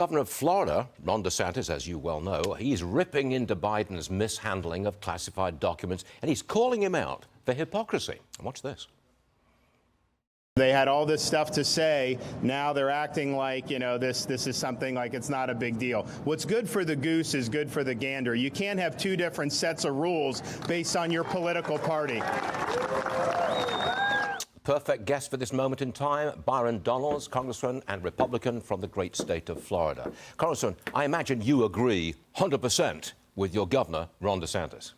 Governor of Florida, Ron DeSantis, as you well know, he's ripping into Biden's mishandling of classified documents, and he's calling him out for hypocrisy. Watch this. They had all this stuff to say. Now they're acting like, this is something like it's not a big deal. What's good for the goose is good for the gander. You can't have two different sets of rules based on your political party. Perfect guest for this moment in time, Byron Donalds, Congressman and Republican from the great state of Florida. Congressman, I imagine you agree 100% with your governor, Ron DeSantis.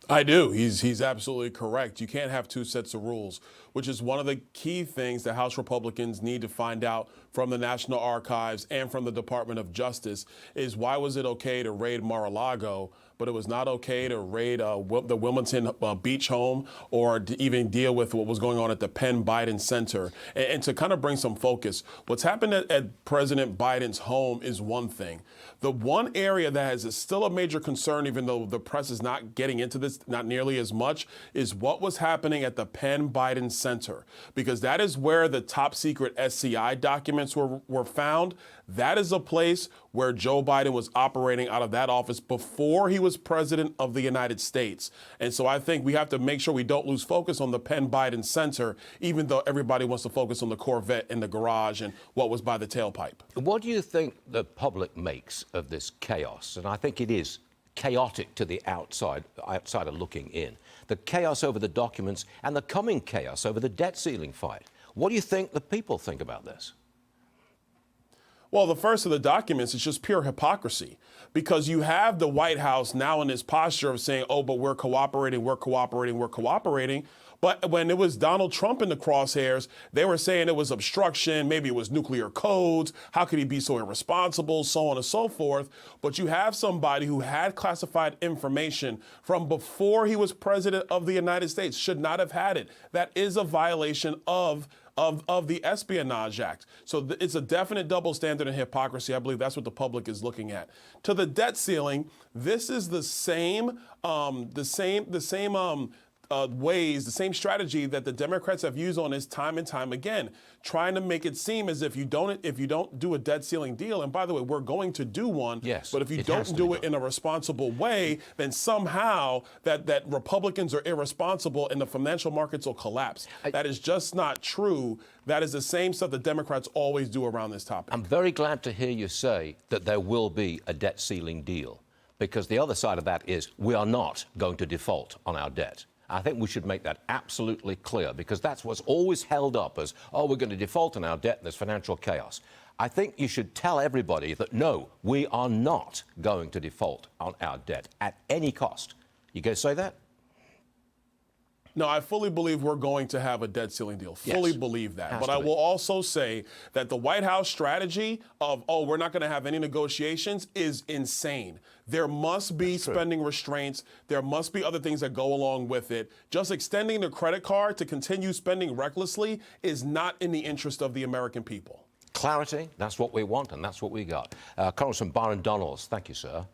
I do. He's absolutely correct. You can't have two sets of rules, which is one of the key things that House Republicans need to find out from the National Archives and from the Department of Justice is why was it okay to raid Mar-a-Lago, but it was not okay to raid the Wilmington beach home or to even deal with what was going on at the Penn Biden Center. And to kind of bring some focus, what's happened at President Biden's home is one thing. The one area that is still a major concern, even though the press is not getting into this not nearly as much, is what was happening at the Penn Biden Center, because that is where the top secret SCI documents were found. That is a place where Joe Biden was operating out of that office before he was president of the United States. And so I think we have to make sure we don't lose focus on the Penn Biden Center, even though everybody wants to focus on the Corvette in the garage and what was by the tailpipe. What do you think the public makes of this chaos? And I think it is chaotic to the outsider looking in. The chaos over the documents and the coming chaos over the debt ceiling fight. What do you think the people think about this? Well, the first of the documents is just pure hypocrisy, because you have the White House now in this posture of saying, oh, but we're cooperating. But when it was Donald Trump in the crosshairs, they were saying it was obstruction, maybe it was nuclear codes, how could he be so irresponsible, so on and so forth. But you have somebody who had classified information from before he was president of the United States, should not have had it. That is a violation of the Espionage Act. So it's a definite double standard and hypocrisy. I believe that's what the public is looking at. To the debt ceiling, this is the same ways, the same strategy that the Democrats have used on this time and time again, trying to make it seem as if you don't do a debt ceiling deal, and by the way, we're going to do one, yes, but if you don't do it in a responsible way, then somehow that Republicans are irresponsible and the financial markets will collapse. That is just not true. That is the same stuff that Democrats always do around this topic. I'm very glad to hear you say that there will be a debt ceiling deal, because the other side of that is we are not going to default on our debt. I think we should make that absolutely clear, because that's what's always held up as, oh, we're going to default on our debt and there's financial chaos. I think you should tell everybody that, no, we are not going to default on our debt at any cost. You going to say that? No, I fully believe we're going to have a debt ceiling deal. Fully believe that. But I will also say that the White House strategy of, oh, we're not going to have any negotiations is insane. There must be spending restraints. There must be other things that go along with it. Just extending the credit card to continue spending recklessly is not in the interest of the American people. Clarity, that's what we want, and that's what we got. Congressman Byron Donalds, thank you, sir.